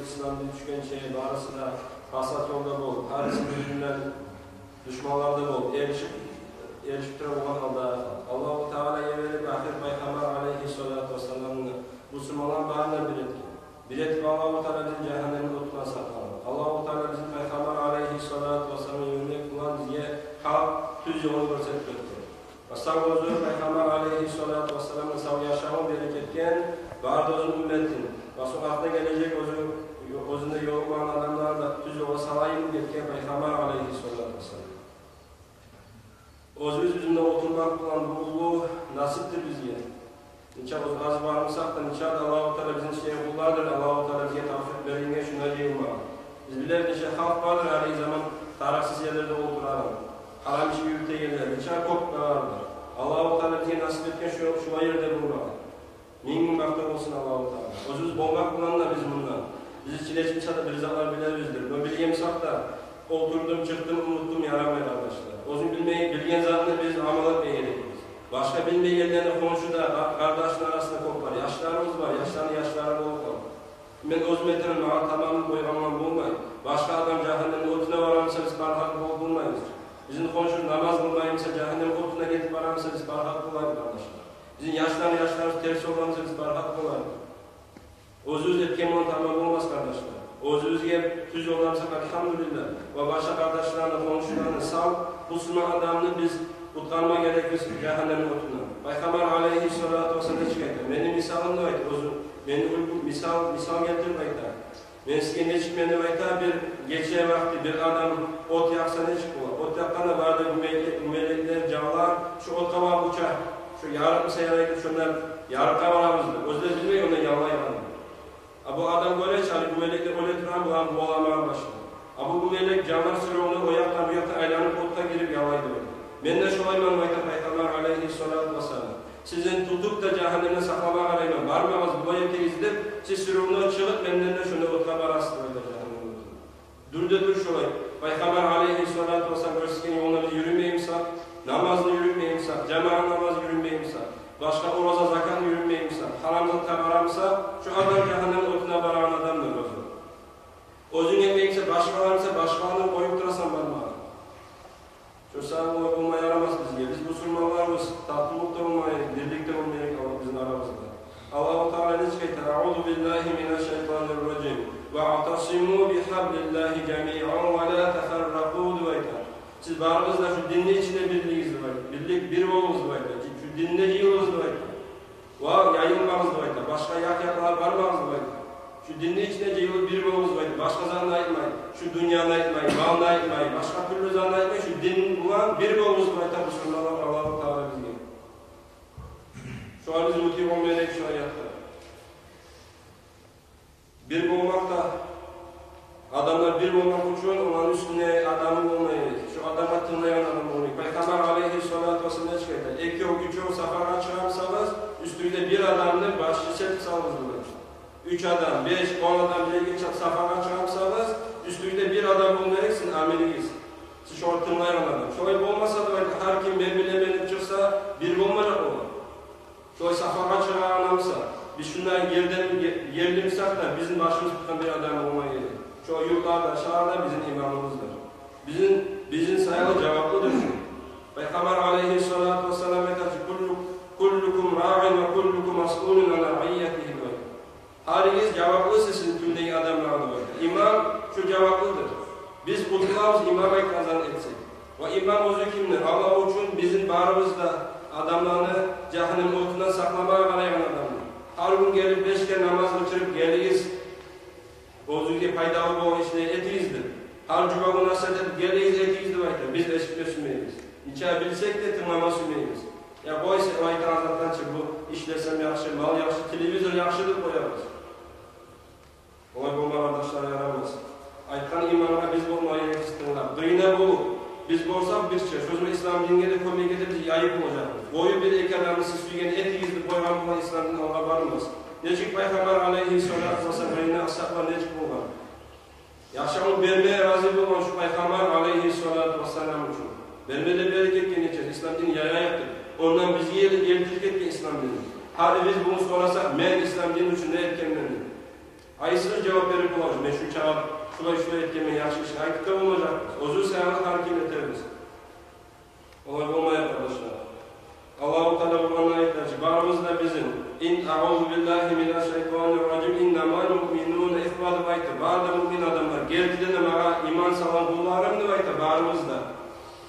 İslam'da düşkün barısı da hasat yolda bol, harisi birbirinden düşmanlarda bol, erişip olan halda Allah-u Teala'ya verip ahir Peygamber aleyhissalatu vesselam'ını Müslümanlar bağına bilet ki Allah-u Teala bizim cehennemin otuna saklanır. Allah-u Teala bizim Peygamber aleyhissalatu vesselam'ın yönüne kulan diye halk düz yolu gösterip ve sağ olsun Peygamber aleyhissalatu vesselam'ın sağ yaşamı bereketken vardı özün ümmetin ve sokakta gelecek özünde yolu olan adamlar da düz yola salayım getken Peygamber aleyhissalatu vesselam. Özümüz bizimle oturmak olan bu nasiptir bizge. İnşallah az varmışsak da inşallah Allah-u Teala bizim kullardır. Allah-u Teala bize tavsiye verilmeye şuna yığılma. Biz biliriz ki halk vardır her zaman taraksız yerlerde oturalım. Haram işi yürüte yerler, içer kopma vardır. Allah-u Teala bize nasip etken şu yerde bulmak. Min bakta olsun Allah-u Teala. Özümüz bolmak bulan da biz bundan. Bizi çileçmişse de bir zalar bilerizdir. Ben bilgiyemsak da oturdum, çıktım, unuttum, yaramayın arkadaşlar. Özüm bilgen zatını biz amal etmeye gerekiyoruz. Başka bilmeyen yerlerine konuşuda kardeşler arasında kopar. Yaşlarımız var, yaşlarına olmaz. Ben özüm eterim, tamamını boyamam bulmayın. Başka adam cehennemin otuna varamsa biz barhak bulmayız. Bizim konuşur namaz bulmayımsa cehennemin otuna gidip varamsa biz barhak bulayız arkadaşlar. Bizim yaşlarımız tersi olamsa biz barhak bulayız. Özümüz etken onu tamam olmaz kardeşler. Özümüzge tüz olamsak elhamdülillah. Ve başka kardeşlerine konuşularını sal, Müslüman adamını biz utkanma gerekir cehennemin otuna. Peygamber aleyhissalatu vesselam çıkaydı. Benim misalım da var. Benim misal getirmekte. Ben size ne çıkmayanı var bir geçe vakti bir adam ot yaksa ne çıkıyor? Ot yakkanda vardı bu melekler, canlar, şu ot kavağı uçar. Şu yarık sayaraydı şunlar yarık kavağımızdı. Özde bilmeyi ona yallayamadı. Bu adam böyle çalıyor, bu melekler öyle duran bu an boğalamaya başladı. Bu melek canlar sürü onu o yaktan bu yaktan aylanıp otta girip yalaydı. Ben de şu ayman vakti Peygamber aleyhissalatu vesselam. Sizin tutup da cehennemine saklamak arayman. Varmamız bu ayette izlep, siz sürümden çıkıp benden de şunu otka barası böyle cehennemine. Dur şolay. Peygamber aleyhissalatu vesselam görsün yoluna biz yürümeyimsak, namazını yürümeyimsak, cemaat namazı yürümeyimsak, başka oraza zakat yürümeyimsak, haramdan tabaramsa, şu adam cehennemin otuna baran adamdır özü. Özün yemeyimse, başkalarını koyup durasan barmağı. Şu sağlığı olmaya yaramaz bizge. Biz Müslümanlarımız tatlılıkta olmaya, birlikte olmaya kalır bizim aramızda. Allah-u Teala ne çıkaytır? A'udhu billahi mineşşeytanirracim. Ve a'tasimû bihablillahi cemî'an ve la teferrakû duvaytar. Siz bağrınızda şu dinle içinde birliğiniz var. Birlik bir olunuz var. Şu dinle yığılınız var. Ve yayılmanız var. Başka yaklar varmanız var. Şu dinle içinde yığılıp bir olunuz var. Başka zanna etmeyin. Şu dünyana etmeyin, malına etmeyin. Başka türlü zanna etmeyin. Şu din bulan bir olunuz var. Allah-u Teala bizge. Şu an biz mutluyum olmayarak şu hayatta. Bir olmakta adamlar bir olmak için onun üstüne adamın olmayı, şu adama tınlayan adam olmayı. Peygamber aleyhissalatu vesselam çıkaydı. 2-3 safara çıkarsanız üstünde bir adamdır, başlı çeksanız olur. 3 adam, 5, 10 adam bir safara çıkarsanız üstünde bir adam olmayacaksın, ameliyiz. Siz şu tınlayan adam. Şöyle olmasa da her kim birbirine çıksa bir olmayacak olur. Şöyle safara çıkaranamsa, biz şundan yerlimsak da bizim başımız tutan bir adam olmayı. Şu yurtlarda, aşağıda bizim imamımızdır. Bizim sayılı cevaplıdır şu. Peygamber aleyhissalatu vesselam etacı kullukum ra'in ve kullukum mas'ulun ala ra'iyyetihi ve herkes cevaplı sizin tümdeki adamlardır. İmam şu cevaplıdır. Biz kutlarımız imama kazan etsek. Ve imam özü kimdir? Allah için bizim bağrımızda adamlarını cehennem otundan saklamaya arayan adamlar. Her gün gelip 5 kere namaz kılçırıp geliyiz. Özüge faydalı bu işle etiyizdir. Her cuma günü sedep geliyiz etiyizdir vakti. Biz eşikle sürmeyiz. İçer bilsek de tırnama sürmeyiz. Ya bu ise vakti azattan çık bu işlesem yaxşı, mal yaxşı, televizyon yaxşıdır koyarız. Olay bomba kardeşler yaramaz. Aytkan imamına biz bulmayı yetiştirirler. Dıyına bu. Biz borsak bir şey. Sözümü İslam dinine de konuya getirdik, ayıp olacak. Boyu bir ekerlerini süslüyen etiyizdir koygan bulan İslam'ın Allah varmaz. Necik Peygamber aleyhissalatu vesselam'ın ashablar necik olgan. Yaşamı vermeye razı olan şu Peygamber aleyhissalatu vesselam için. Vermede bereket gençler. İslam dini yayayaktır. Ondan bizi yerdirdik etken İslam dini. Hadi biz bunu sorasak, men İslam dini için ne etkenlendim? Ayısız cevap verip olacak. Men şu çağır, şulay etkemen yaxşı iş aytıp da olmayacak. Özür sayarlı hareket etiriz. Olay olmaya arkadaşlar. Allah-u Teala Kur'an'da ayetlerce barımızda bizim in a'udhu billahi mineşşeytanirracim innemâl mu'minûne ihvadı aytı. Barda mümin adamlar geldi de bana iman salan kullarım da aytı barımızda.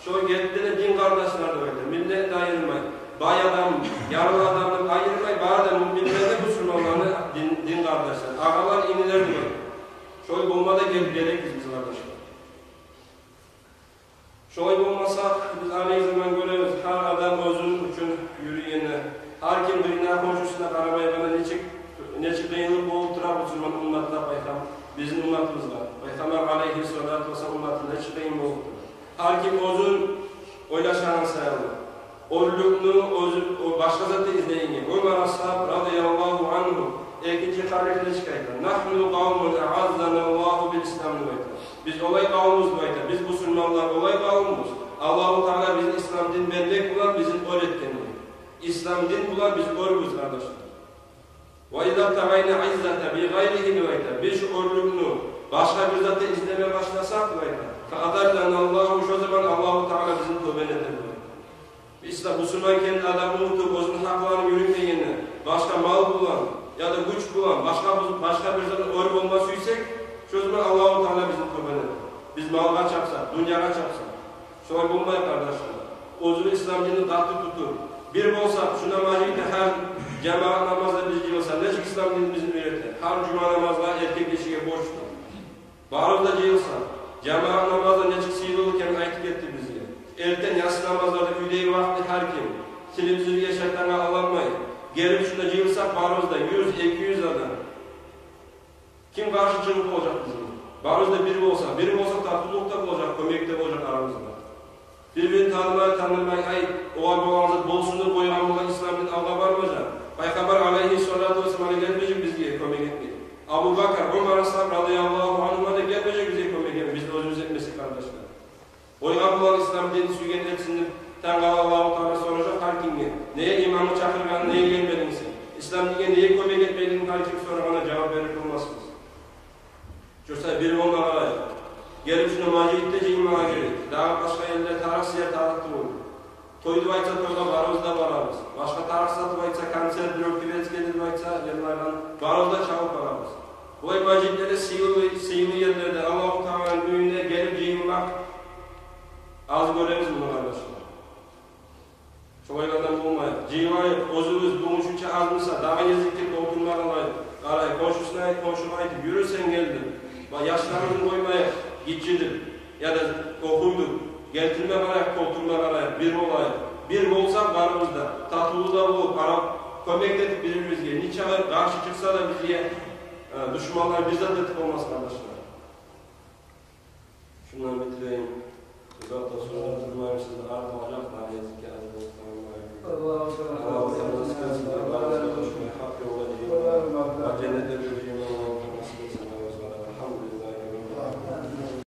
Şu geldi de din kardeşler de aytı. Millet de ayırmayın. Bay adam, yarın adamdan ayırmayın. Barda müminler de Müslümanlarını din kardeşler. Ağalar iniler de aytı. Şöyle bulmada gerekiz biz kardeşler. Şöyle bulmasak biz aynı zaman görüyoruz. Her adam özün için yürüyene, her kim birine komşusuna karamaya bana neçik kıyınlık olup durar Müslüman ümmetler Peygamber. Bizim ümmetimiz var. Peygamber aleyhissalatu vesselam ümmetinde neçik kıyın olup durar. Her kim özün oylaşanın sayılır. Ollukluğu başka zatı izleyin. Ömer Ashab radıyallahu anhu ikinci karikle çıkaydı. Nahnu kavmun e'azzanallahu bil İslam'ı baytar. Biz olay kavmumuz baytar. Biz Müslümanlar olay kavmumuz. Allah-u Teala bizi İslam din bellek bulan bizim öğretkenimiz. İslam din bulan biz örgüz kardeşler. وَاِذَا تَعَيْنَ عِزَّةَ بِغَيْرِهِ baytar. Biz şu örgütünü başka bir zatı izlemeye başlasak baytar. فَاَدَرْلَنَ اللّٰهُ şu zaman Allah-u Teala bizim tövbenedir. İslam Müslüman kendi adamı unutup özün haklarını yürümeyeni, başka mal bulan ya da güç bulan, başka bir zatın örgü olması yüksek, şu zaman Allah-u Teala bizim tövbenedir. Biz malga çapsak, dünyaya çapsak. Şöyle bulmayın kardeşler. Özür İslam dinini tatlı tutur. Bir olsak, şu namazıyla her cemaat namazda biz yılsa, neçik İslam dinini bizim üretir. Her cuma namazda erkek eşiğe borçlu. Bağırızda yılsa, cemaat namazda neçik sıyırılırken ayet etti bizi. Erken yatsı namazlarda üdeyi vakti her kim. Silipsizliğe şeytana alanmayın. Gelip şuna yılsak bağırızda 100-200 adam. Kim karşı çıkıp olacak bizim? Bağırızda biri olsa tatlılıkta olacak, kömekte olacak aramızda. Birbirini tanımaya ay, oğa boğazı bolsunu koyulan olan İslam'ın avga varmayacak. Peygamber aleyhissalatu vesselam'a gelmeyecek bizge kömek etmeyi. Abu Bakar, Ömer Ashab radıyallahu anh'a da gelmeyecek bize kömek etmeyi. Biz de özümüz etmesi kardeşler. Oygan bulan İslam dini sügen etsindir. Tanrı Allah-u Teala soracak her kimge. Neye imamı çakırgan, neye gelmedinsin? İslam dine neye kömek etmediğini her kim sorana cevap verip olmazsınız. Çoğusa biri onlara arayın. Gelip şuna maciditte imana gerek. Daha başka yerler tarihsiye tarihti olur. Toydu bayca toyda varımızda vararız. Başka tarihsatı bayca kanser, bloktivet gelir bayca yerlerden varımızda çabuk vararız. Bu maciditlere sihirli yerlerde Allah-u Teala'nın düğünde gelip cihimmak az göremiz bunu kardeşler. Çoğaylardan bulmayın. Cihimayı, özümüz, doğuşunca azmışsa daha yazıklıkla oturmak alayım. Aray, komşuna ait, yürürsen geldin. Yaşlarımızın koymaya gitçidir. Ya da okuyduk. Getirme olarak, oturma olarak, bir olayı. Bir olsak varımızda. Tatlılı da bulup, kömekledik birbirimizge. Niçin karşı çıksa da bize düşmanlar bize dedik olmaz kardeşler. Şundan bitireyim. Uzakta sonra durmayayım size. Arka olacak. Daha yazık ki. Allah'a emanet olun.